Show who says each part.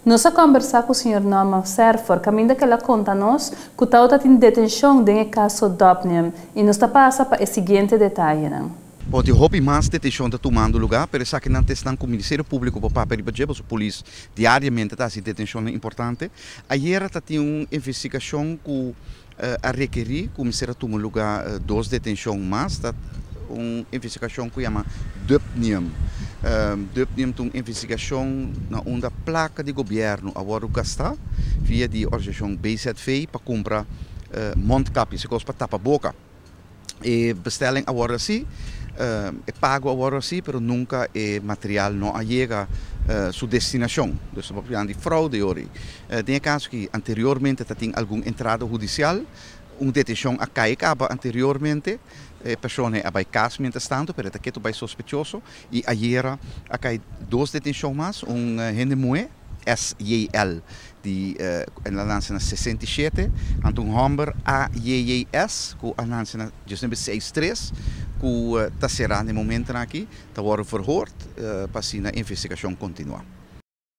Speaker 1: Nós vamos conversar com o Sr. Norman Serfor, caminho daquela conta-nos que está em detenção de caso Dopnium e nos passa para o seguinte detalhe.
Speaker 2: Bom, eu houve mais detenção está tomando lugar, mas isso que não está com o Ministério Público para papel e a polícia diariamente está em detenção importante. Ayer tinha uma investigação que a requerir que o Ministério tomou lugar duas detenções mais, uma investigação que chama Dopnium. Dopnium é uma investigação na onda placa de governo agora gastar via de organização BZV para comprar mondkapjes, para tapar a boca. E bestelling agora sim, é pago agora sim, mas nunca o material não chega a sua destinação. Então, estamos falando de fraude hoje. Tem caso que anteriormente tinha alguma entrada judicial, uma detenção acaba anteriormente, a pessoa é vai caso mientras tanto, pero que é sospechoso, e ayer acai duas detenções mais, gente SJL, die na lança na 67, um Humber AJS, que a lança na 63, que está será no momento aqui, está agora verhoord, para a investigação continuar.